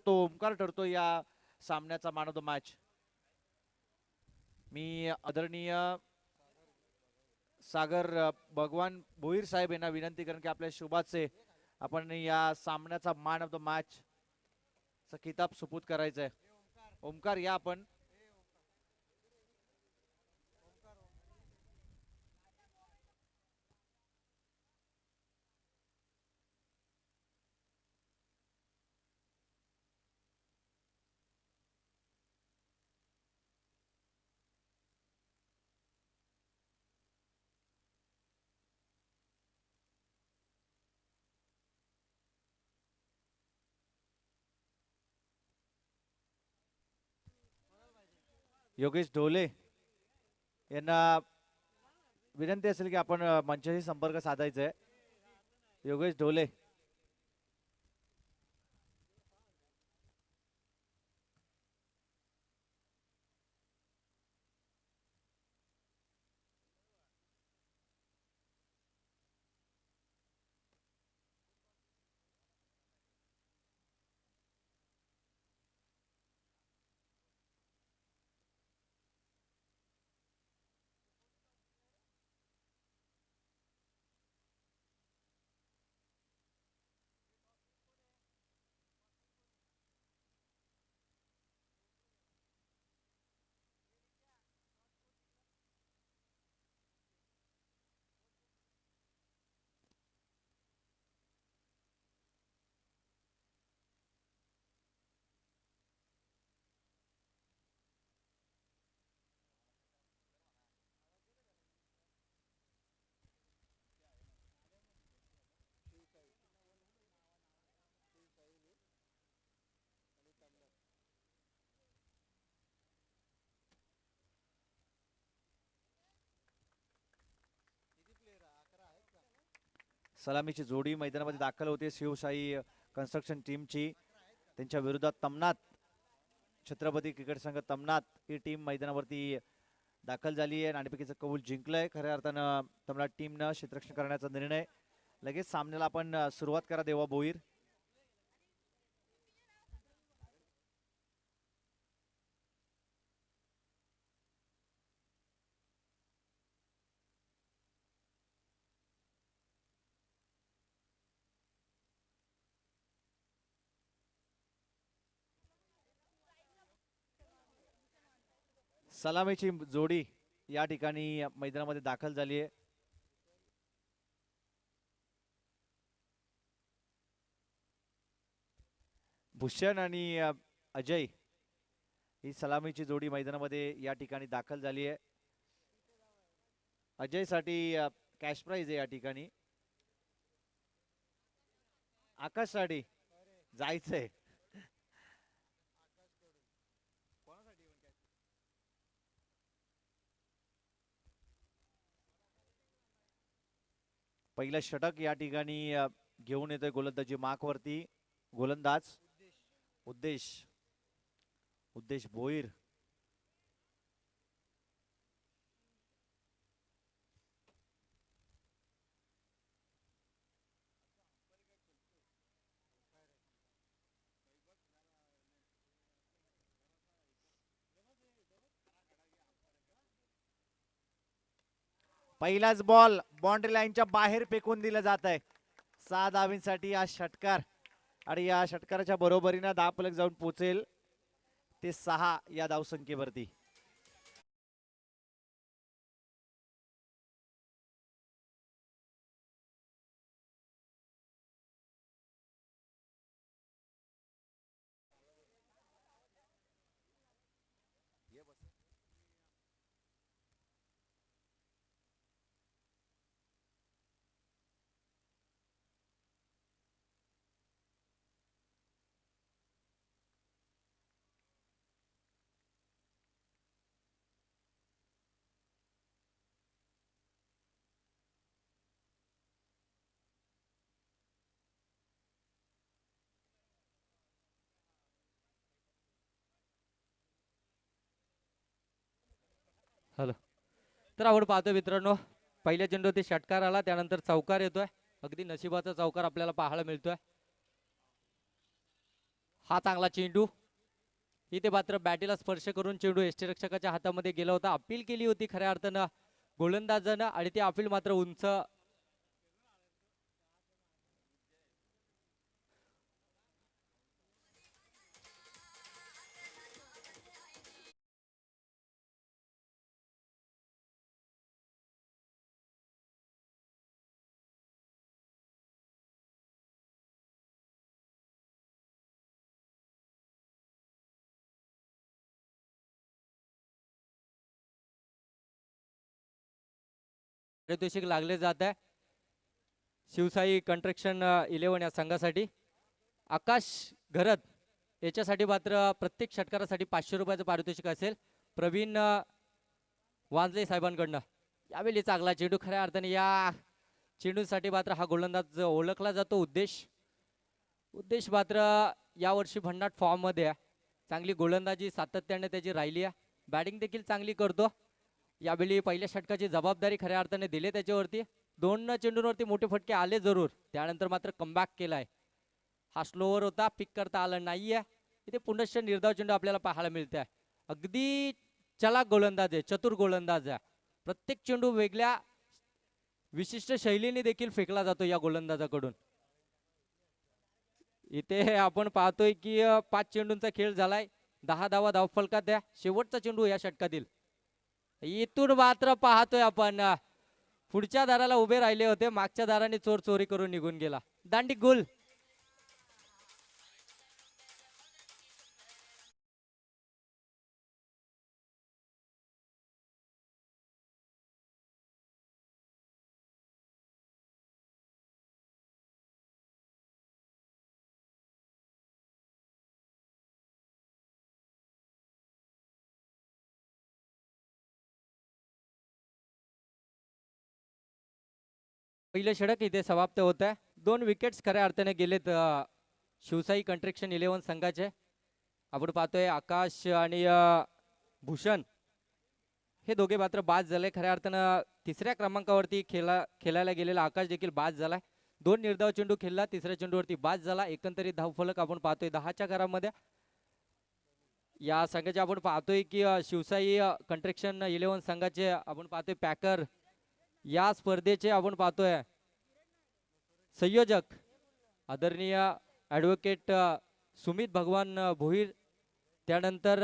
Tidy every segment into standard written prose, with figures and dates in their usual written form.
तो ओमकार ठरतो या सामन्याचा मॅन ऑफ द मॅच. मी आदरणीय सागर भगवान भोईर साहेब यांना विनंती करेन की आपल्या शुभाचे आपण या सामन्याचा मॅन ऑफ द मॅच चा किताब सुपूत करायचा आहे. ओमकार या आपण. योगेश ढोले यांना विनंती असेल की आपण मंचाशी संपर्क साधायचा आहे. योगेश ढोले. सलामीची जोडी मैदानामध्ये दाखल होते शिवशाही कन्स्ट्रक्शन टीमची. त्यांच्या विरोधात तमनाथ छत्रपती क्रिकेट संघ तमनाथ ही टीम मैदानावरती दाखल झाली आहे. नाणेफेकीचं कौल जिंकलंय. खऱ्या अर्थानं तमनाथ टीमनं क्षेत्ररक्षण करण्याचा निर्णय. लगेच सामन्याला आपण सुरुवात करा देवा भोईर. सलामीची जोडी या ठिकाणी मैदानामध्ये दाखल झाली आहे. भूषण आणि अजय ही सलामीची जोडी मैदानामध्ये या ठिकाणी दाखल झाली आहे. अजय साठी कॅश प्राइज आहे या ठिकाणी. आकाश साठी जायचंय. पहिलं षटक या ठिकाणी घेऊन येतोय गोलंदाजी मार्क वरती गोलंदाज उद्देश भोईर. पहिलाच बॉल बाउंड्री लाईनच्या बाहेर फेकून दिला जात आहे. 6 धावींसाठी हा षटकार आणि या षटकाराच्या बरोबरीने धावफलक जाऊन पोहोचेल ते 6 या धावसंख्येवरती. हॅलो. तर आपण पाहतोय मित्रांनो पहिल्या चेंडूवरती षटकार आला त्यानंतर चौकार येतोय. अगदी नशिबाचा चौकार आपल्याला पाहायला मिळतोय. हा चांगला चेंडू, इथे मात्र बॅटीला स्पर्श करून चेंडू यष्टीरक्षकाच्या हातामध्ये गेला होता. अपील केली होती खऱ्या अर्थानं गोलंदाजानं आणि ती अपील मात्र उंच पारितोषिक लागले जात आहे शिवसाई कंस्ट्रक्शन 11 या संघासाठी. आकाश घरत याच्यासाठी मात्र प्रत्येक षटकारासाठी 500 रुपयाचं पारितोषिक असेल प्रवीण वांजले साहेबांकडनं. यावेळी चांगला चेंडू, खऱ्या अर्थाने या चेंडूसाठी मात्र हा गोलंदाज ओळखला जातो. उद्देश मात्र यावर्षी भन्नाट फॉर्म मध्ये आहे. चांगली गोलंदाजी सातत्याने त्याची राहिली आहे. बॅटिंग देखील चांगली करतो. यावेळी पहिल्या षटकाची जबाबदारी खऱ्या अर्थाने दिली त्याच्यावरती. 2 चेंडूंवरती मोठे फटके आले जरूर, त्यानंतर मात्र कमबॅक केलाय. हा स्लोवर होता, पिक करता आला नाहीये. इथे पुनश्च निर्धाव चेंडू आपल्याला पाहायला मिळते आहे. अगदी चलाक गोलंदाज आहे, चतुर गोलंदाज आहे. प्रत्येक चेंडू वेगळ्या विशिष्ट शैलीने देखील फेकला जातो या गोलंदाजाकडून. इथे आपण पाहतोय की 5 चेंडूंचा खेळ झालाय. 10 धावा धावफलकात आहे. शेवटचा चेंडू या षटकातील. इथून मात्र पाहतोय आपण पुढच्या दाराला उभे राहिले होते, मागच्या दाराने चोर चोरी करून निघून गेला. दांडी गुल. पहिलं षटक इथे समाप्त होत आहे. 2 विकेट्स खऱ्या अर्थाने गेलेत शिवसाई कंस्ट्रक्शन 11 संघाचे. आपण पाहतोय आकाश आणि भूषण हे दोघे मात्र बाद झाले. खऱ्या अर्थानं तिसऱ्या क्रमांकावरती खेळायला गेलेला आकाश देखील बाद झालाय. 2 निर्धाव चेंडू खेळला, तिसऱ्या चेंडूवरती बाद झाला. एकंदरीत धावफलक आपण पाहतोय 10च्या घरामध्ये. या संघाचे आपण पाहतोय की शिवसाई कंस्ट्रक्शन 11 संघाचे आपण पाहतोय पॅकर. या स्पर्धेचे आपण पाहतोय संयोजक आदरणीय ॲडव्होकेट सुमित भगवान भोईर, त्यानंतर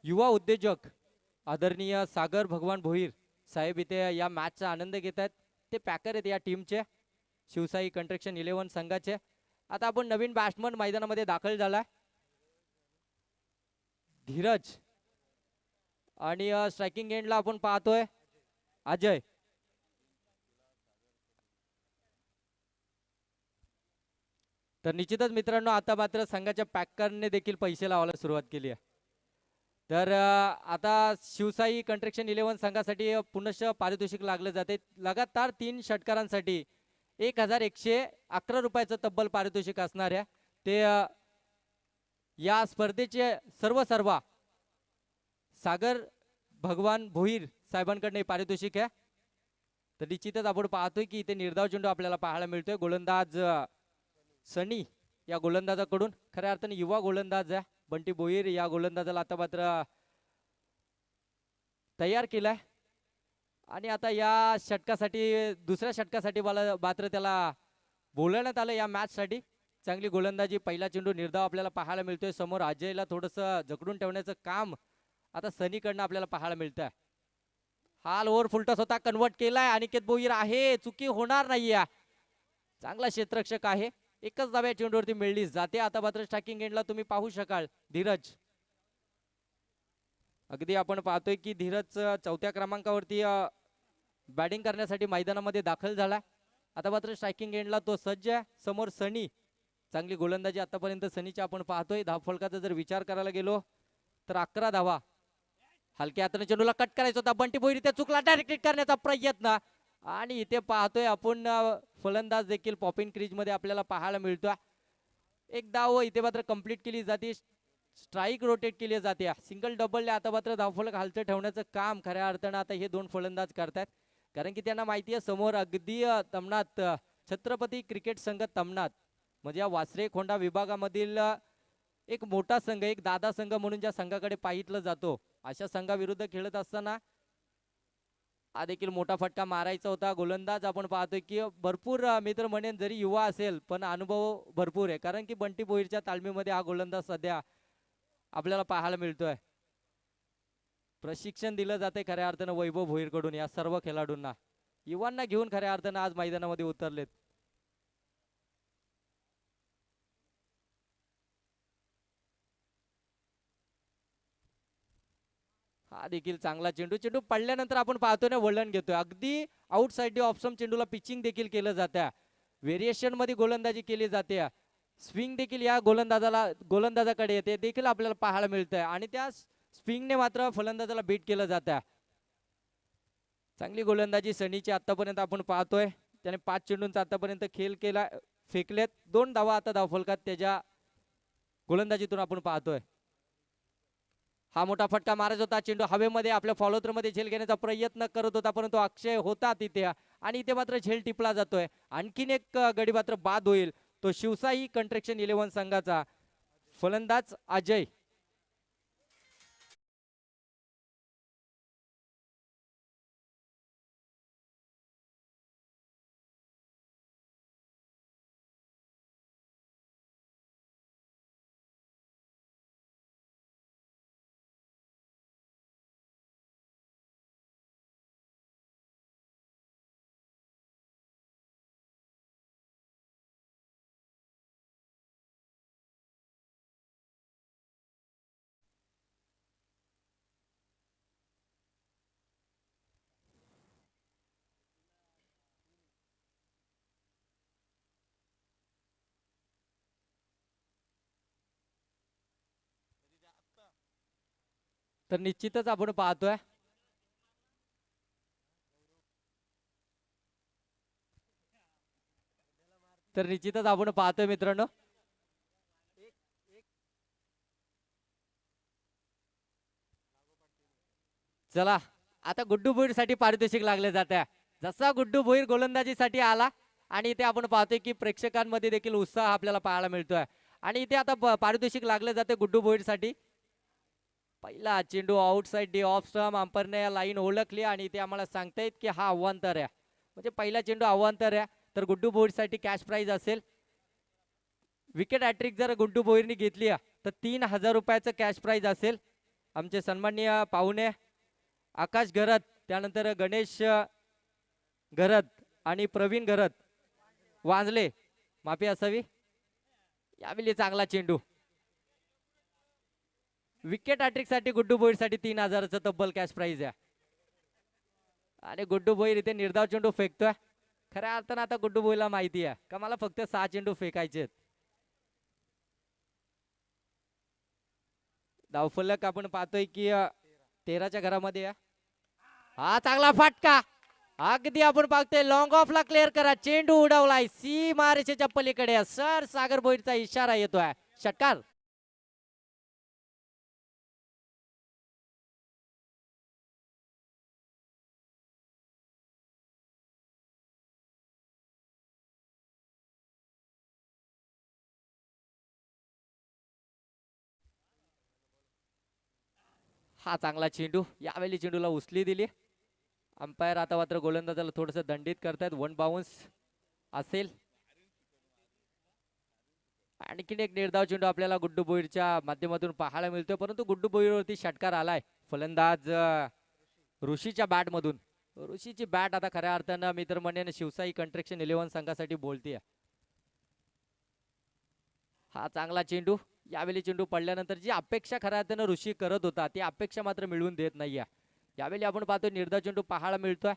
युवा उद्योजक आदरणीय सागर भगवान भोईर साहेब इथे या मॅचचा आनंद घेत आहेत. ते पॅकर आहेत या टीमचे, शिवसाई कंस्ट्रक्शन 11 संघाचे. आता आपण नवीन बॅट्समन मैदानामध्ये दाखल झालाय धीरज, आणि स्ट्रायकिंग एंडला आपण पाहतोय अजय. तर निश्चितच मित्रांनो आता मात्र संघाच्या पॅकरने देखील पैसे लावायला सुरुवात केली आहे. तर आता शिवसाई कंस्ट्रक्शन 11 संघासाठी पुनश्च पारितोषिक लागले जाते. लगातार 3 षटकारांसाठी 1111 रुपयाचं तब्बल पारितोषिक असणार आहे. ते या स्पर्धेचे सर्व सागर भगवान भोईर साहेबांकडे पारितोषिक आहे. तर निश्चितच आपण पाहतोय की इथे निर्धाव चेंडू आपल्याला पाहायला मिळतोय. गोलंदाज सनी या गोलंदाजाकडून, खऱ्या अर्थाने युवा गोलंदाज आहे बंटी भोईर. या गोलंदाजाला आता मात्र तयार केलाय आणि आता या षटकासाठी, दुसऱ्या षटकासाठी मात्र त्याला बोलवण्यात आलं या मॅच साठी. चांगली गोलंदाजी, पहिला चेंडू निर्धाव आपल्याला पाहायला मिळतोय. समोर अजयला थोडंसं जकडून ठेवण्याचं काम आता सनीकडनं आपल्याला पाहायला मिळतंय. हाल ओव्हर फुलटॉस होता, कन्वर्ट केलाय. अनिकेत भोईर आहे, चुकी होणार नाहीये. चांगला क्षेत्ररक्षक आहे. एकच धाव्या चेंडूवरती मिळली जाते. आता मात्र स्ट्रायकिंग एंडला तुम्ही पाहू शकाल धीरज. अगदी आपण पाहतोय की धीरज 4थ्या क्रमांकावरती बॅटिंग करण्यासाठी मैदानामध्ये दाखल झाला. आता मात्र स्ट्रायकिंग एंडला तो सज्ज आहे. समोर सनी, चांगली गोलंदाजी आतापर्यंत सनीची आपण पाहतोय. धावफलकाचा जर विचार करायला गेलो तर 11 धावा. हलक्या हाताने चेंडूला कट करायचा होता, बंटी भोईर इथे चुकला, डायरेक्ट हिट करण्याचा प्रयत्न. आणि इथे पाहतोय आपण फलंदाज देखील पॉपिंग क्रीज मध्ये आपल्याला पाहायला मिळतोय. एक धाव इथे मात्र कंप्लीट केली जाते, स्ट्राईक रोटेट केली जाते. सिंगल डबलने आता मात्र धावफलक हलतं ठेवण्याचं काम खऱ्या अर्थानं आता हे 2 फलंदाज करतात. कारण की त्यांना माहिती आहे समोर अगदी तमनात छत्रपती क्रिकेट संघ तमनात, म्हणजे या वासरे खोंडा विभागामधील एक मोठा संघ, एक दादा संघ म्हणून ज्या संघाकडे पाहिलं जातो, अशा संघाविरुद्ध खेळत असताना हा देखील मोठा फटका मारायचा होता. गोलंदाज आपण पाहतोय की भरपूर मी तर म्हणेन जरी युवा असेल पण अनुभव भरपूर आहे, कारण की बंटी भोईरच्या तालमीमध्ये हा गोलंदाज सध्या आपल्याला पाहायला मिळतोय. प्रशिक्षण दिलं जाते खऱ्या अर्थानं वैभव भोईरकडून या सर्व खेळाडूंना, युवांना घेऊन खऱ्या अर्थानं आज मैदानामध्ये उतरलेत. हा देखील चांगला चेंडू, चेंडू पडल्यानंतर आपण पाहतोय ना वळण घेतोय, अगदी आउटसाइड ऑफ स्टंप चेंडूला पिचिंग देखील केलं जातं, व्हेरिएशन मध्ये गोलंदाजी केली जाते, स्विंग देखील या गोलंदाजाकडे येते देखील आपल्याला पाहायला मिळतंय आणि त्या स्विंगने मात्र फलंदाजाला बीट केलं जातं. चांगली गोलंदाजी सनीची आतापर्यंत आपण पाहतोय, त्याने 5 चेंडूंचा आतापर्यंत खेळ केला, फेकलेत 2 धावा आता धावफलकात त्याच्या गोलंदाजीतून आपण पाहतोय. हा मोठा फटका मारायचा होता, चेंडू हवेमध्ये आपल्या फॉलोथ्रो मध्ये झेल घेण्याचा प्रयत्न करत होता, परंतु अक्षय होता तिथे आणि इथे मात्र झेल टिपला जातोय. आणखीन एक गडी मात्र बाद होईल, तो शिवसाई कंस्ट्रक्शन 11 संघाचा फलंदाज अजय. तर निश्चितच आपण पाहतोय मित्रांनो, चला आता गुड्डू भोईर साठी पारितोषिक लागले जात आहे. जसा गुड्डू भोईर गोलंदाजीसाठी आला आणि इथे आपण पाहतोय की प्रेक्षकांमध्ये देखील उत्साह आपल्याला पाहायला मिळतोय आणि इथे आता पारितोषिक लागले जाते गुड्डू भोईर साठी. पहिला चेंडू आउटसाइड डी ऑफ स्टंप, अंपायरने लाईन ओळखली आणि इथे आम्हाला सांगतायत की हा अवांतर आहे, म्हणजे पहिला चेंडू अवांतर आहे, तर गुड्डू भोईर साठी कॅश प्राइज असेल. विकेट हॅट्रिक जर गुड्डू भोईरनी घेतली तर 3000 रुपयाचं कॅश प्राइज असेल. आमचे सन्माननीय पाहुणे आकाश घरत, त्यानंतर गणेश घरत आणि प्रवीण घरत वांजले, माफी असावी, यावेळी चांगला चेंडू. विकेट हॅट्रिक साठी गुड्डू भोईर साठी 3000चं तब्बल कॅश प्राइज आहे आणि गुड्डू भोईर इथे निर्धाव चेंडू फेकतोय. खऱ्या अर्थानं आता गुड्डू भोईरला माहिती आहे का मला फक्त 6 चेंडू फेकायचे. धावफलक आपण पाहतोय की 13च्या घरामध्ये आहे. हा चांगला फटका, अगदी आपण पाहतोय लॉंग ऑफ ला क्लिअर करा, चेंडू उडवलाय सीमा रेषेच्या पलीकडे, सर सागर भोईरचा इशारा येतोय, षटकार. हा चांगला चेंडू, यावेळी चेंडूला उचली दिली. अंपायर आता मात्र गोलंदाजाला थोडस दंडित करतायत, 1 बाउन्स असेल. आणखीन एक निर्धाव चेंडू आपल्याला गुड्डू भोईरच्या माध्यमातून पाहायला मिळतोय, परंतु गुड्डू भोईरवरती षटकार आलाय. फलंदाज ऋषीच्या बॅट मधून, ऋषीची बॅट आता खऱ्या अर्थानं मी तर म्हणेन शिवसाई कंस्ट्रक्शन 11 संघासाठी बोलतीये. हा चांगला चेंडू, यावेळी चेंडू पडल्यानंतर जी अपेक्षा खऱ्या अर्थानं ऋषी करत होता ती अपेक्षा मात्र मिळवून देत नाहीये. यावेळी आपण पाहतोय निर्धाव चेंडू पाहायला मिळतोय.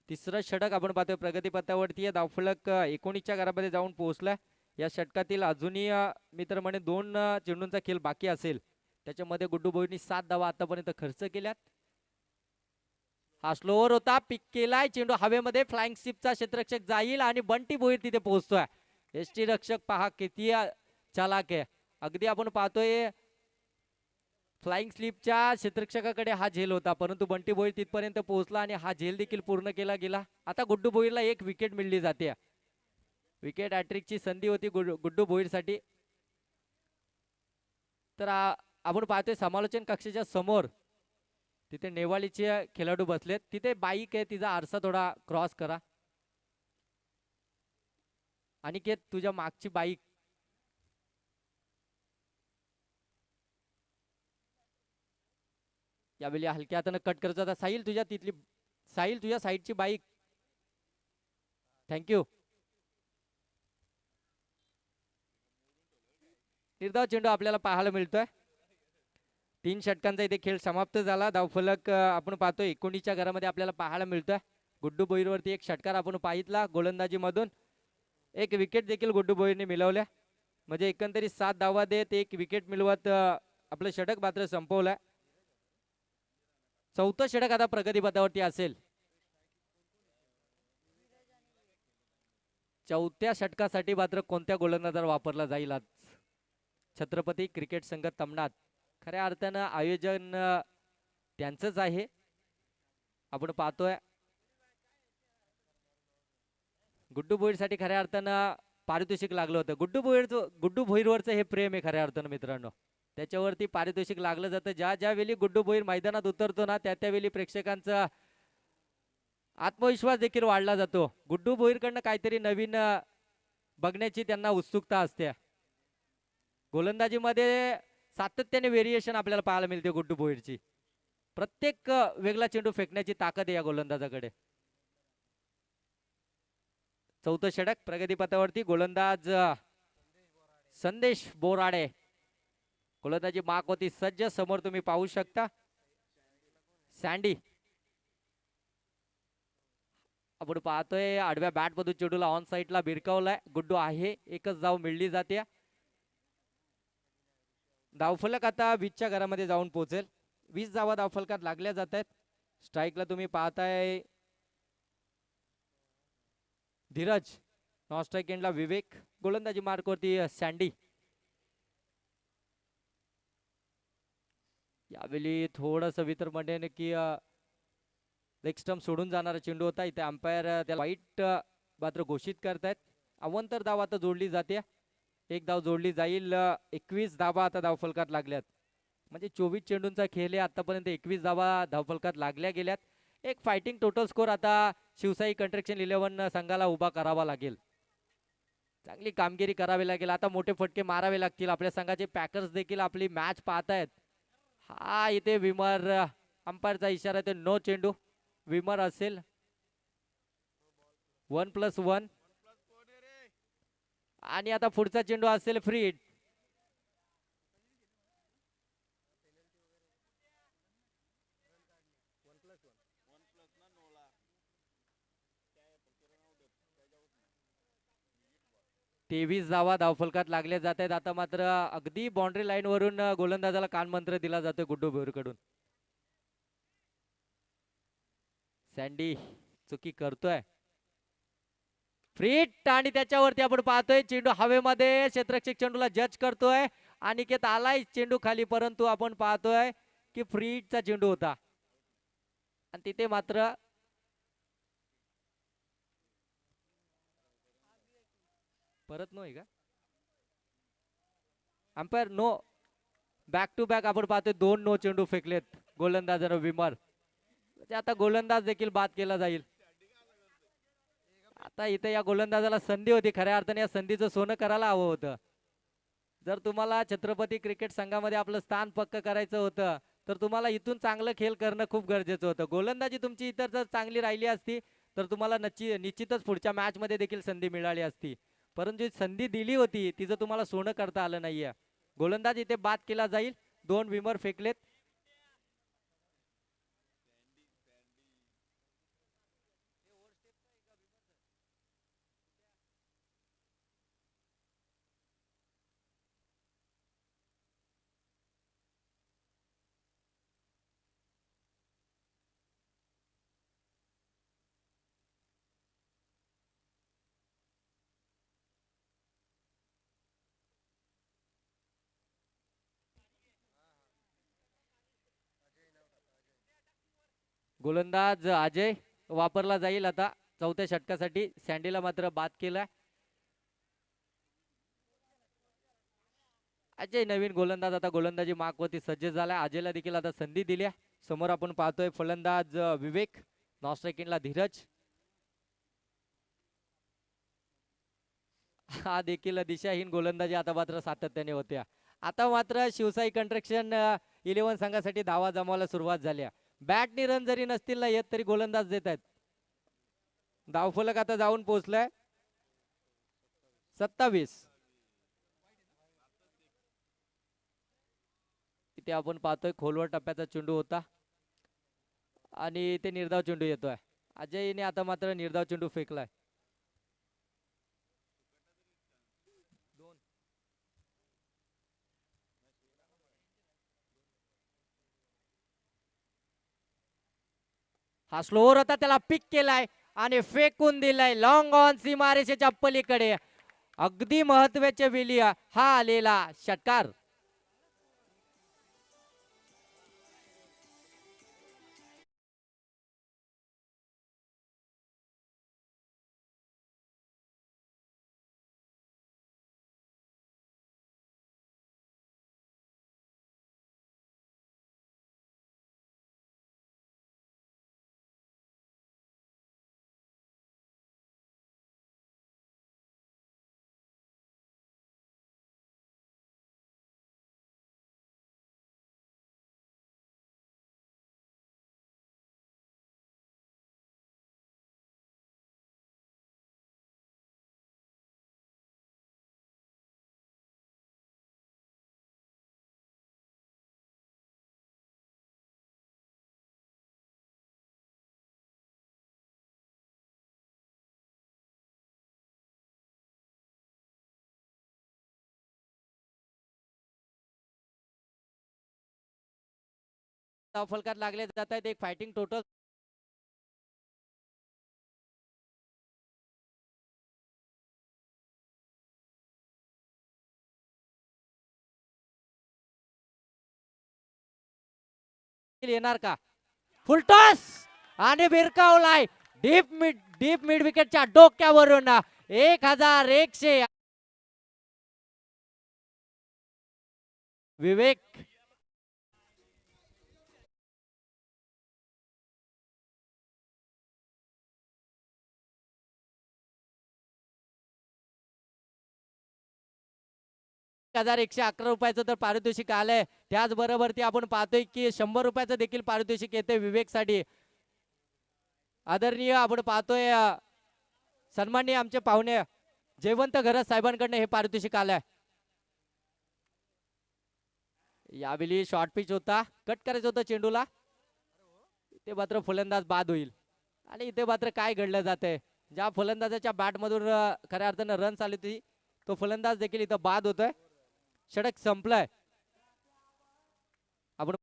तिसरं षटक आपण पाहतोय प्रगती पथावरती आहे, धावफलक 19च्या घरामध्ये जाऊन पोहोचलाय. या षटकातील अजूनही मी तर म्हणे 2 चेंडूंचा खेळ बाकी असेल, त्याच्यामध्ये गुड्डू भोईरनी 7 धावा आतापर्यंत खर्च केल्यात. हा स्लोअर होता, पिक केलाय, चेंडू हवेमध्ये, फ्लाइंग स्टिपचा क्षेत्ररक्षक जाईल आणि बंटी भोईर तिथे पोहोचतोय. एसटी रक्षक पहा किती चालाक आहे, अगदी आपण पाहतोय फ्लाइंग स्लिपच्या क्षेत्ररक्षकाकडे हा झेल होता, परंतु बंटी भोईर तिथपर्यंत पोहोचला आणि हा झेल देखील पूर्ण केला गेला. आता गुड्डू भोईरला 1 विकेट मिळली जाते. विकेट हॅट्रिकची संधी होती गुड्डू भोईर साठी. तर आपण पाहतोय समालोचन कक्षाच्या समोर तिथे नेवाळीचे खेळाडू बसलेत. तिथे बाईक आहे, तिचा आरसा थोडा क्रॉस करा. अनिकेत तुझ्या मागची बाईक यावेळी हलक्या हाताने कट करायचा होता. साहिल तुझ्या साईडची बाईक. थँक्यू. निर्धाव चेंडू आपल्याला पाहायला मिळतोय. 3 षटकांचा इथे खेळ समाप्त झाला. धावफलक आपण पाहतोय 19च्या घरामध्ये आपल्याला पाहायला मिळतोय. गुड्डू भोईरवरती एक षटकार आपण पाहितला गोलंदाजी मधून. एक विकेट देखील गुड्डू भोईरने मिळवल्या. म्हणजे एकंदरीत 7 धावा देत एक विकेट मिळवत आपलं षटक मात्र संपवलंय. चौथं षटक आता प्रगतीपथावरती असेल. चौथ्या षटकासाठी मात्र कोणत्या गोलंदाजाला वापरला जाईल आज? छत्रपती क्रिकेट संघ तमनाथ. खऱ्या अर्थानं आयोजन त्यांचंच आहे. आपण पाहतोय गुड्डू भोईरसाठी खऱ्या अर्थानं पारितोषिक लागलं होतं. गुड्डू भोईरवरचं हे प्रेम आहे खऱ्या अर्थानं मित्रांनो. त्याच्यावरती पारितोषिक लागलं जातं. ज्या वेळी गुड्डू भोईर मैदानात उतरतो ना त्यावेळी प्रेक्षकांचा आत्मविश्वास देखील वाढला जातो. गुड्डू भोईरकडनं काहीतरी नवीन बघण्याची त्यांना उत्सुकता असते. गोलंदाजीमध्ये सातत्याने व्हेरिएशन आपल्याला पाहायला मिळते गुड्डू भोईरची. प्रत्येक वेगळा चेंडू फेकण्याची ताकद आहे या गोलंदाजाकडे. चौथं षटक प्रगतीपथावरती. गोलंदाज संदेश बोराडे. गोलंदाजी माग होती सज्ज. समोर तुम्ही पाहू शकता सँडी. आपण पाहतोय आडव्या बॅट मधून चेंडूला ऑन साईडला भिरकावलाय. गुड्डू आहे. एकच धाव मिळली जाते. धावफलक आता 20च्या घरामध्ये जाऊन पोहोचेल. 20 धावा धावफलकात लागल्या जात आहेत. स्ट्राईकला तुम्ही पाहताय धीरज. नॉन स्ट्राईक एंडला विवेक. गोलंदाजी मार्कवरती सँडी. यावेळी थोडस वितर म्हणेन की लेग स्टंप सोडून जाणारा चेंडू होता. इथे अंपायर त्याला वाईट मात्र घोषित करतायत. अवंतर धाव आता जोडली जाते. एक धाव जोडली जाईल. 21 धावा आता धावफलकात लागल्यात. म्हणजे 24 चेंडूंचा खेळ आहे. आतापर्यंत 21 धावा धावफलकात लागल्या गेल्यात. एक फायटिंग टोटल स्कोर आता शिवसाई कंस्ट्रक्शन 11 संघाला उभा करावा लागेल. चांगली कामगिरी करावी लागेल. आता मोठे फटके मारावे लागतील. आपल्या संघाचे पॅकर्स देखील आपली मॅच पाहतायत. हा इथे विमर अंपायरचा इशारा आहे. नो चेंडू विमर असेल. 1+1 आणि आता पुढचा चेंडू असेल फ्री हिट. तेवीस धावा धावफलकात लागल्या जात आहेत. आता मात्र अगदी बाउंड्री लाईन वरून गोलंदाजाला कानमंत्र दिला जातोय गुड्डू भोईरकडून. सँडी चुकी करतोय. फ्रीट आणि त्याच्यावरती आपण पाहतोय चेंडू हवेमध्ये. क्षेत्ररक्षक चेंडूला जज करतोय. अनिकेत आलाय चेंडू खाली. परंतु आपण पाहतोय की फ्रीटचा चेंडू होता आणि तिथे मात्र परत नो आहे का? Umpire no. Back to back आपण पाहतोय 2 नो चेंडू फेकलेत गोलंदाजानं विमर. आता गोलंदाज देखील बाद केला जाईल. आता इथे या गोलंदाजाला संधी होती. खऱ्या अर्थाने या संधीचं सोनं करायला हवं होतं. जर तुम्हाला छत्रपती क्रिकेट संघामध्ये आपलं स्थान पक्क करायचं होतं तर तुम्हाला इथून चांगलं खेळ करणं खूप गरजेचं होतं. गोलंदाजी तुमची इतर जर चांगली राहिली असती तर तुम्हाला निश्चितच पुढच्या मॅच मध्ये देखील संधी मिळाली असती. परंतु जी संधी दिली होती तिचं तुम्हाला सोनं करता आलं नाहीये. गोलंदाज इथे बाद केला जाईल. 2 विमर फेकलेत. गोलंदाज अजय वापरला जाईल आता चौथ्या षटकासाठी. सँडीला मात्र बाद केलाय. अजय नवीन गोलंदाज आता गोलंदाजी मार्कवरती सज्ज झालाय. अजयला देखील आता संधी दिली आहे. समोर आपण पाहतोय फलंदाज विवेक, नॉन स्ट्रायकिंगला धीरज. हा देखील दिशाहीन गोलंदाजी आता मात्र सातत्याने होत्या. आता मात्र शिवसाई कंस्ट्रक्शन 11 संघासाठी धावा जमावायला सुरुवात झाली आहे. बॅटनी रन जरी नसतील ना येत तरी गोलंदाज देत आहेत. धावफलक आता जाऊन पोहोचलाय 27. इथे आपण पाहतोय खोलवर टप्प्याचा चेंडू होता आणि ते निर्धाव चेंडू येतोय. अजयने आता मात्र निर्धाव चेंडू फेकलाय. हा स्लोअर होता, त्याला पिक केलाय आणि फेकून दिलाय लॉंग ऑन सीमारेषेच्या पलीकडे. अगदी महत्वाचे वेळी हा आलेला षटकार. फलकात लागले जात आहेत. एक फायटिंग टोटल येणार का? फुलटॉस आणि भिरकावलाय डीप मिड विकेटच्या डोक्यावरून. 1100 विवेक ₹1,111 तर पारितोषिक आलंय. त्याचबरोबर ती आपण पाहतोय की ₹100 देखील पारितोषिक येते विवेकसाठी. आदरणीय आपण पाहतोय सन्माननीय आमचे पाहुणे जयवंत घरत साहेबांकडनं हे पारितोषिक आलंय. यावेळी शॉर्ट पिच होता, कट करायचं होतं चेंडूला. इथे मात्र फलंदाज बाद होईल आणि इथे मात्र काय घडलं जातंय. ज्या फलंदाजाच्या बॅट मधून खऱ्या अर्थानं रन आली होती तो फलंदाज देखील इथं बाद होतोय. षटक संपलाय. आपण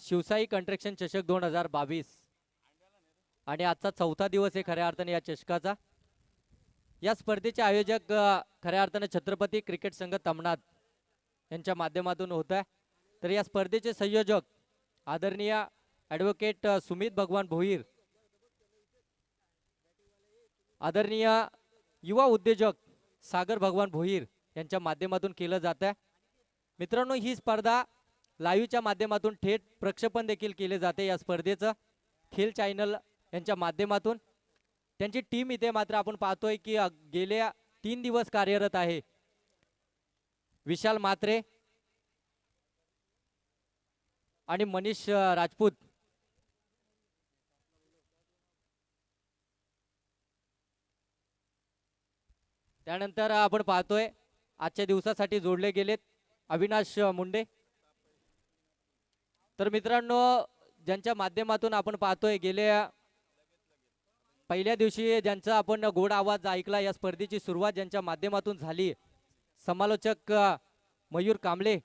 शिवसाई कंट्रॅक्शन चषक 2022 आणि आजचा चौथा दिवस आहे खऱ्या अर्थाने या चषकाचा. या स्पर्धेचे आयोजक खऱ्या अर्थाने छत्रपती क्रिकेट संघ तमनाथ यांच्या माध्यमातून होत आहे. तर या स्पर्धेचे संयोजक आदरणीय ॲडव्होकेट सुमित भगवान भोईर, आदरणीय युवा उद्योजक सागर भगवान भोईर यांच्या माध्यमातून केलं जात आहे. मित्रांनो, ही स्पर्धा लाईव्हच्या माध्यमातून थेट प्रक्षेपण देखील केले जाते. या स्पर्धेचं खेल चॅनल यांच्या माध्यमातून त्यांची टीम इथे मात्र आपण पाहतोय की गेल्या 3 दिवस कार्यरत आहे. विशाल मात्रे आणि मनीष राजपूत. त्यानंतर आपण पाहतोय आजच्या दिवसासाठी जोडले गेलेत अविनाश मुंडे. तर मित्रांनो, ज्यांच्या माध्यमातून आपण पाहतोय गेल्या पहिल्या दिवशी ज्यांचा आपण गोड आवाज ऐकला, या स्पर्धेची सुरुवात ज्यांच्या माध्यमातून झाली, समालोचक मयूर कांबळे,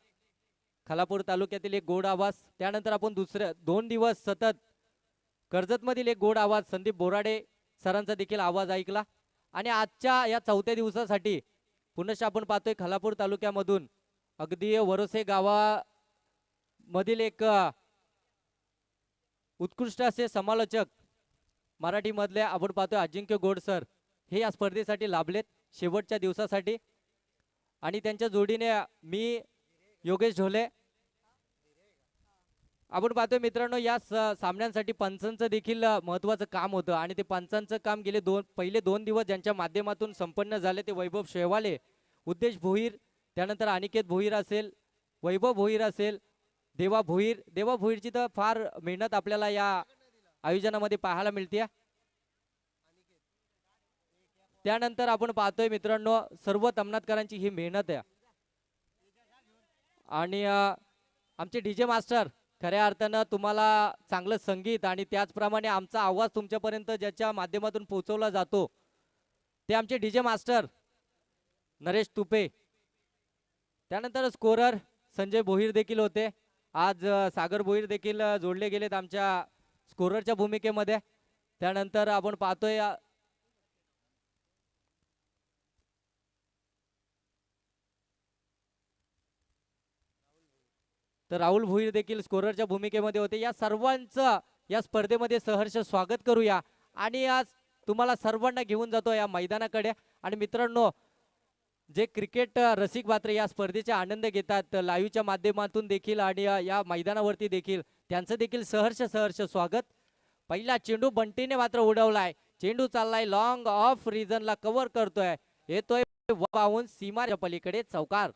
खालापूर तालुक्यातील एक गोड आवाज. त्यानंतर आपण 2 दिवस सतत कर्जतमधील एक गोड आवाज संदीप बोराडे सरांचा देखील आवाज ऐकला. आणि आजच्या या चौथ्या दिवसासाठी पुन्हा आपण पाहतोय खालापूर तालुक्यामधून अगदी वरोसे गावामधील एक उत्कृष्ट असे समालोचक मराठीमधले आपण पाहतोय अजिंक्य गोड सर, हे या स्पर्धेसाठी लाभलेत शेवटच्या दिवसासाठी. आणि त्यांच्या जोडीने मी योगेश ढोले. आपण पाहतोय मित्रांनो, या सामन्यांसाठी पंचांचं देखील महत्त्वाचं काम होतं आणि ते पंचांचं काम गेले पहिले 2 दिवस ज्यांच्या माध्यमातून संपन्न झाले ते वैभव शेवाले, उद्देश भोईर, त्यानंतर अनिकेत भोईर असेल, वैभव भोईर असेल, देवा भोईर. देवा भोईरची तर फार मेहनत आपल्याला या आयोजनामध्ये पाहायला मिळते. त्यानंतर आपण पाहतोय मित्रांनो, सर्व तमनाथकरांची ही मेहनत आहे. आणि आमचे डीजे मास्टर, खऱ्या अर्थानं तुम्हाला चांगलं संगीत आणि त्याचप्रमाणे आमचा आवाज तुमच्यापर्यंत ज्याच्या माध्यमातून पोहोचवला जातो ते आमचे डीजे मास्टर नरेश तुपे. त्यानंतर स्कोरर संजय भोईर देखील होते. आज सागर भोईर देखील जोडले गेलेत आमच्या स्कोररच्या भूमिकेमध्ये. त्यानंतर आपण पाहतोय तर राहुल भोईर देखील स्कोररच्या भूमिकेमध्ये होते. या सर्वांचं या स्पर्धेमध्ये सहर्ष स्वागत करूया आणि आज तुम्हाला सर्वांना घेऊन जातो या मैदानाकडे. आणि मित्रांनो, जे क्रिकेट रसिक मात्र या स्पर्धेचा आनंद घेतात लाईव्हच्या माध्यमातून देखील आणि या मैदानावरती देखील, त्यांचं देखील सहर्ष स्वागत. पहिला चेंडू बंटीने मात्र उडवलाय. चेंडू चाललाय लॉंग ऑफ रिजनला कव्हर करतोय, येतोय वाहून सीमाच्या पलीकडे चौकार.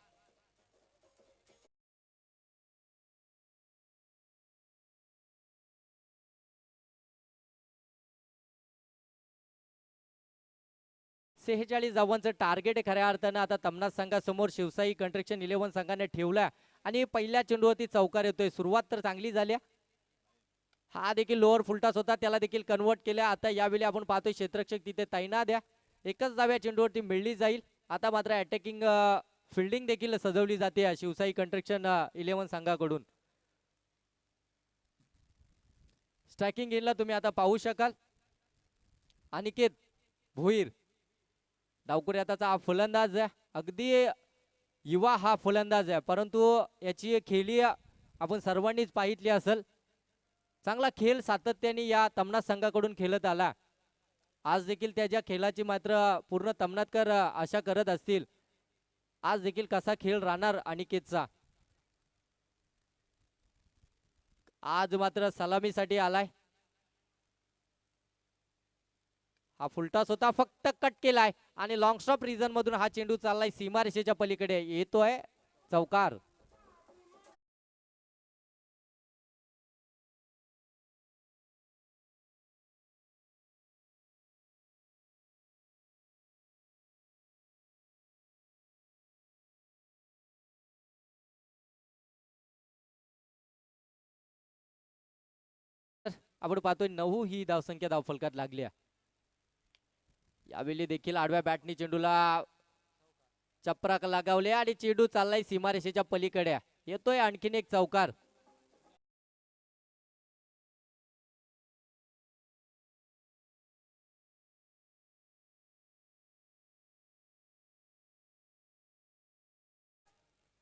सेहेचाळीस धावांचं टार्गेट खऱ्या अर्थानं आता तमनाथ संघासमोर शिवसाई कंस्ट्रक्शन 11 संघाने ठेवला आणि पहिल्या चेंडूवरती चौकार येतोय. सुरुवात तर चांगली झाली. हा देखील लोअर फुलटॉस होता, त्याला देखील कन्वर्ट केल्या. आता यावेळी आपण पाहतोय क्षेत्ररक्षक तिथे तैनात आहे. एकच धाव या चेंडूवरती मिळली जाईल. आता मात्र अटॅकिंग फिल्डिंग देखील सजवली जाते शिवसाई कंस्ट्रक्शन 11 संघाकडून. स्ट्रायकिंग इनला तुम्ही आता पाहू शकाल अनिकेत भोईर. डावकुरी आताचा हा फलंदाज आहे, अगदी युवा हा फलंदाज आहे, परंतु याची खेळी आपण सर्वांनीच पाहितली असेल. चांगला खेळ सातत्याने या तमनाथ संघाकडून खेळत आला. आज देखील त्याच्या खेळाची मात्र पूर्ण तमनाथकर आशा करत असतील. आज देखील कसा खेळ राहणार अनिकेतचा. आज मात्र सलामीसाठी आलाय. हा फुलटॉस होता, फक्त कट केलाय आणि लॉंग स्टॉप रिजन मधून हा चेंडू चाललाय सीमारेषेच्या पलीकडे, येतोय चौकार. आपण पाहतोय 9 ही धावसंख्या धावफलकात लागली आहे. यावेळी देखील आडव्या बॅटनी चेंडूला चपराक लगावले आणि चेंडू चाललाय सीमारेषेच्या पलीकडे, येतोय आणखीन एक चौकार.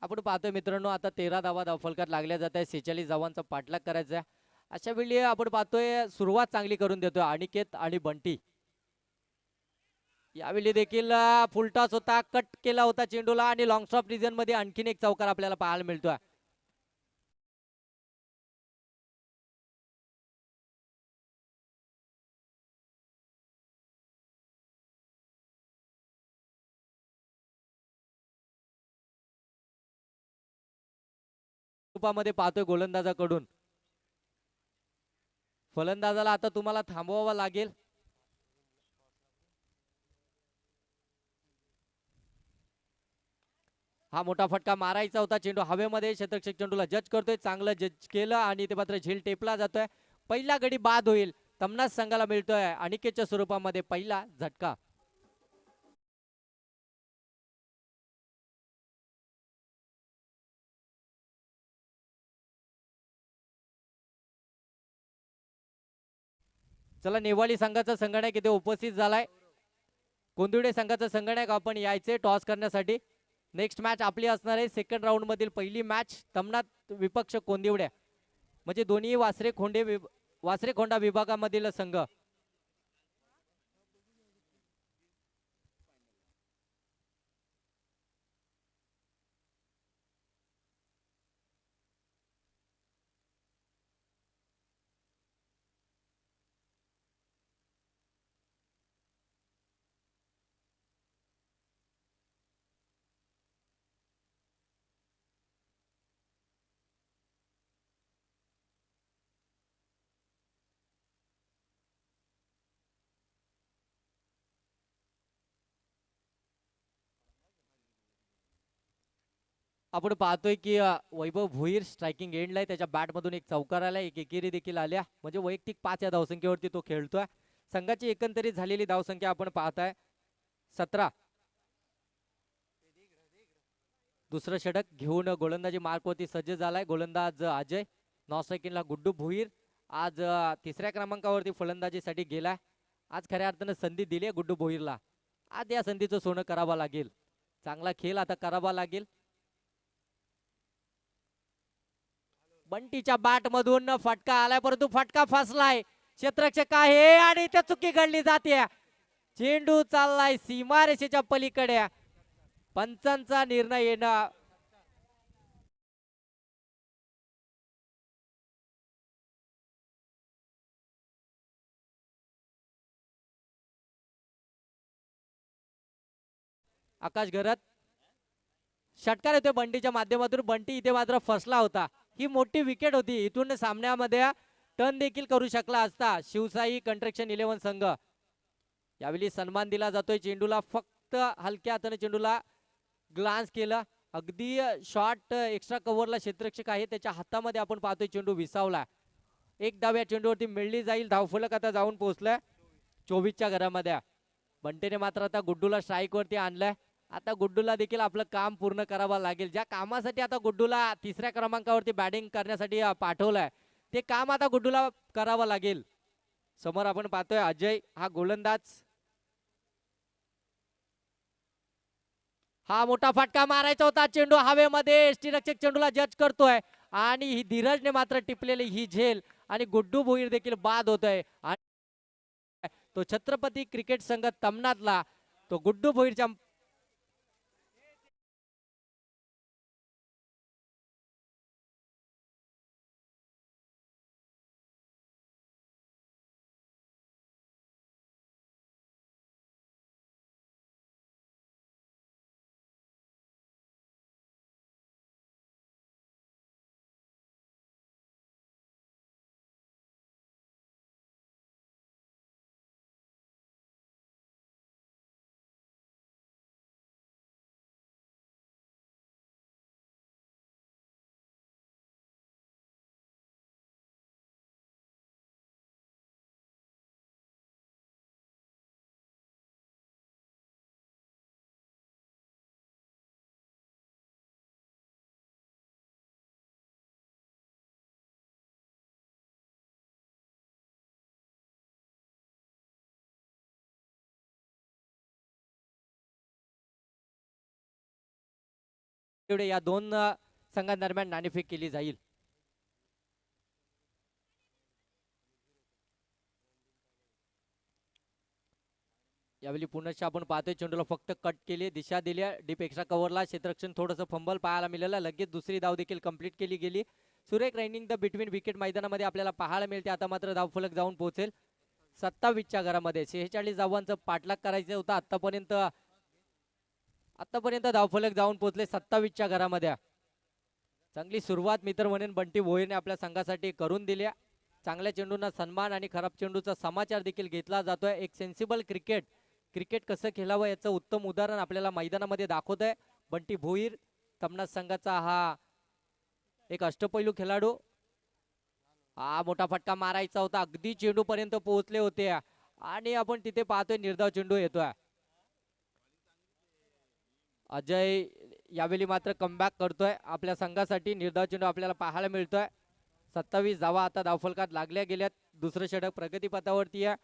आपण पाहतोय मित्रांनो आता 13 धावा धावफलकात लागल्या जात आहे. 46 धावांचा पाठलाग करायचा आहे. अशा वेळी आपण पाहतोय सुरुवात चांगली करून देतोय अनिकेत आणि बंटी. यावेळी देखील फुलटॉस होता, कट केला होता चेंडूला आणि लॉंग स्टॉप रिजन मध्ये आणखीन एक चौकार आपल्याला पाहायला मिळतोय. रूपामध्ये पाहतोय गोलंदाजाकडून. फलंदाजाला आता तुम्हाला थांबवावं लागेल. हा मोठा फटका मारायचा होता. चेंडू हवेमध्ये, क्षेत्ररक्षक चेंडूला जज करतोय. चांगलं जज केलं आणि ते मात्र झेल टेपला जातोय. पहिला गडी बाद होईल. तमनाच संघाला मिळतोय अनिकेतच्या स्वरूपामध्ये पहिला झटका. चला नेवाळी संघाचा संगणक इथे उपस्थित झालाय. कोंदिवडे संघाचा संगणक आपण यायचे टॉस करण्यासाठी. नेक्स्ट मॅच आपली असणार आहे. सेकंड राऊंड मधील पहिली मॅच तमनात विपक्ष कोंदिवड्या, म्हणजे दोन्ही वासरेखोंडा विभागामधील संघ. आपण पाहतोय की वैभव भोईर स्ट्रायकिंग एंडला आहे. त्याच्या बॅट मधून एक चौकार आला, एक एकेरी देखील आल्या, म्हणजे वैयक्तिक 5 या धावसंख्येवरती तो खेळतोय. संघाची एकंदरीत झालेली धावसंख्या आपण पाहताय 17. दुसरं षटक घेऊन गोलंदाजी मार्कवरती सज्ज झालाय गोलंदाज अजय. नॉन स्ट्रायकिंगला गुड्डू भोईर आज तिसऱ्या क्रमांकावरती फलंदाजीसाठी गेलाय. आज खऱ्या अर्थानं संधी दिली आहे गुड्डू भोईरला. आज या संधीचं सोनं करावं लागेल. चांगला खेळ आता करावा लागेल. बंटीच्या बॅट मधून फटका आलाय, परंतु फटका फसलाय. क्षेत्ररक्षक आहे आणि त्या चुकी घडली जाते. चेंडू चाललाय सीमारेषेच्या पलीकडे. पंचांचा निर्णय येणं आकाश घरत षटकार येतोय बंटीच्या माध्यमातून. बंटी इथे मात्र फसला होता. ही मोठी विकेट होती. इथून सामन्यामध्ये टर्न देखील करू शकला असता शिवसाई कंस्ट्रक्शन 11 संघ. यावेळी सन्मान दिला जातोय चेंडूला. फक्त हलक्या हाताने चेंडूला ग्लान्स केलं. अगदी शॉर्ट एक्स्ट्रा कव्हरला क्षेत्ररक्षक आहे, त्याच्या हातामध्ये आपण पाहतोय चेंडू विसावला. एक धाव या चेंडूवरती मिळली जाईल. धावफलक आता जाऊन पोहोचलाय 24च्या घरामध्ये. बंटीने मात्र आता गुड्डूला स्ट्राईक वरती आणलंय. आता गुड्डूला देखील आपलं काम पूर्ण करावं लागेल. ज्या कामासाठी आता गुड्डूला तिसऱ्या क्रमांकावरती बॅटिंग करण्यासाठी पाठवलंय, ते काम आता गुड्डूला करावं लागेल. समोर आपण पाहतोय अजय हा गोलंदाज. हा मोठा फटका मारायचा होता. चेंडू हवेमध्ये, यष्टीरक्षक चेंडूला जज करतोय आणि ही धीरजने मात्र टिपलेली ही झेल आणि गुड्डू भोईर देखील बाद होतोय. तो छत्रपती क्रिकेट संघ तमनातला तो गुड्डू भोईरच्या तेवढे या दोन संघांदरम्यान नाणेफेक केली जाईल. यावेळी पुनश्च आपण पाहतोय चेंडूला फक्त कट केली, दिशा दिली, डीप एक्स्ट्रा कव्हरला क्षेत्ररक्षण थोडंसं फंबल पाहायला मिळालं. लगेच दुसरी धाव देखील कंप्लीट केली गेली. सुरेख रायनिंग द बिटवीन विकेट मैदानामध्ये आपल्याला पाहायला मिळते. आता मात्र धावफलक जाऊन पोहोचेल 27च्या घरामध्ये. 46 धावांचं पाठलाग करायचं होतं आतापर्यंत धावफलक जाऊन पोहोचले 27च्या घरामध्ये. चांगली सुरुवात मित्र म्हणून बंटी भोईरने आपल्या संघासाठी करून दिल्या. चांगल्या चेंडूंना सन्मान आणि खराब चेंडूचा समाचार देखील घेतला जातोय. एक सेन्सिबल क्रिकेट कसं खेळावं याचं उत्तम उदाहरण आपल्याला मैदानामध्ये दाखवत आहे बंटी भोईर. तमनाथ संघाचा हा एक अष्टपैलू खेळाडू. हा मोठा फटका मारायचा होता, अगदी चेंडू पर्यंत पोहोचले होते आणि आपण तिथे पाहतोय निर्धाव चेंडू येतोय. अजय यावेळी मात्र कमबॅक करतोय आपल्या संघासाठी. निर्धाव चेंडू आपल्याला पाहायला मिळतोय. 27 धावा आता धावफलकात लागल्या गेल्यात. दुसरं षटक प्रगतीपथावरती आहे.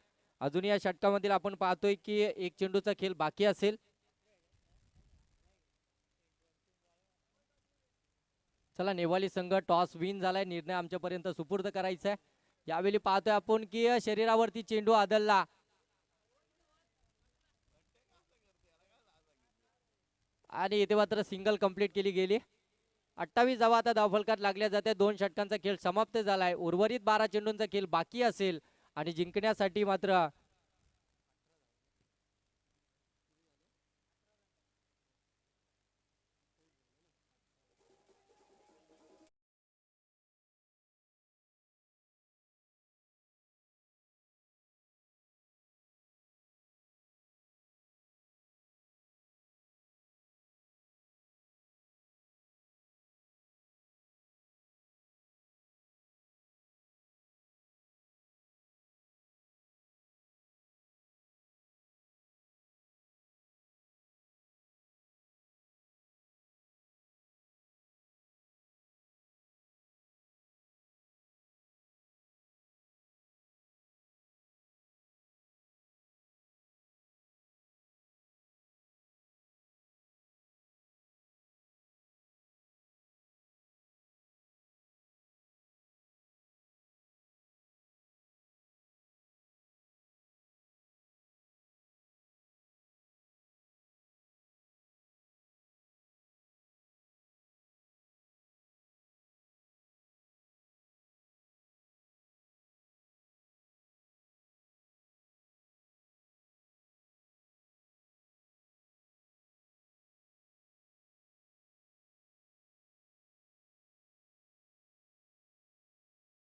अजून या षटकामधील आपण पाहतोय की एक चेंडूचा खेळ बाकी असेल. चला नेवाली संघ टॉस विन झालाय. निर्णय आमच्यापर्यंत सुपूर्द करायचा आहे. यावेळी पाहतोय आपण की शरीरावरती चेंडू आदळला आणि इथे मात्र सिंगल कंप्लीट केली गेली. 28 धावा आता धावफलकात लागल्या जाते. 2 षटकांचा खेळ समाप्त झालाय. उर्वरित 12 चेंडूंचा खेळ बाकी असेल आणि जिंकण्यासाठी मात्र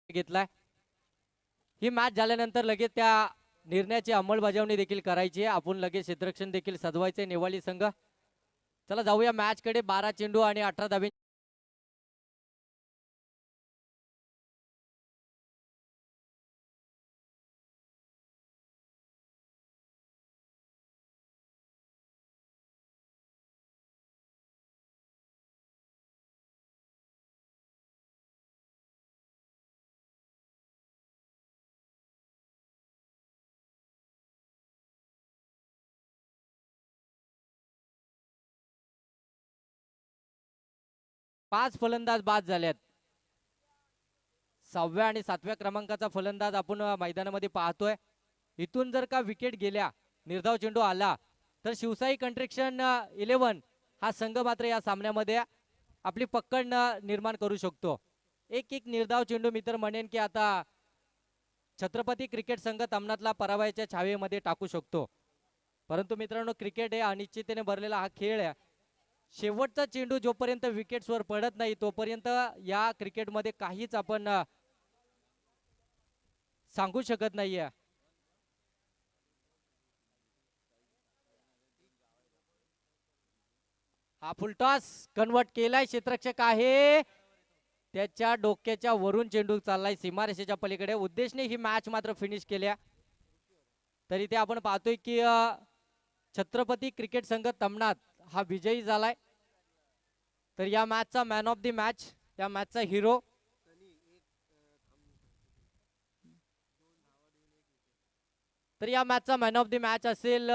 घेतलाय. ही मॅच झाल्यानंतर लगेच त्या निर्णयाची अंमलबजावणी देखील करायची आहे. आपण लगेच क्षेत्ररक्षण देखील सजवायचे नेवाली संघ. चला जाऊया मॅच कडे. 12 चेंडू आणि 18 धाबे. पाच फलंदाज बाद झालेत. 6व्या आणि 7व्या क्रमांकाचा फलंदाज आपण मैदानामध्ये पाहतोय. इथून जर का विकेट गेल्या, निर्धाव चेंडू आला तर शिवसाई कंस्ट्रक्शन 11 हा संघ मात्र या सामन्यामध्ये आपली पकड निर्माण करू शकतो. एक निर्धाव चेंडू मित्र म्हणेन की आता छत्रपती क्रिकेट संघ तमनातला पराभवाच्या छावेमध्ये टाकू शकतो. परंतु मित्रांनो, क्रिकेट हे अनिश्चिततेने भरलेला हा खेळ आहे. शेवटचा चेंडू जोपर्यंत विकेट्सवर पडत नाही तोपर्यंत या क्रिकेटमध्ये काहीच आपण सांगू शकत नाहीये. हा फुलटॉस कन्वर्ट केलाय. क्षेत्ररक्षक आहे त्याच्या डोक्याच्या वरून चेंडू चाललाय सीमारेषेच्या पलीकडे. उद्देशने ही मॅच मात्र फिनिश केल्या. तरी ते आपण पाहतोय की छत्रपती क्रिकेट संघ तमनात हा विजयी झालाय. तर या मॅचचा मॅन ऑफ द मॅच, या मॅचचा हिरो तर या मॅचचा मॅन ऑफ द मॅच असेल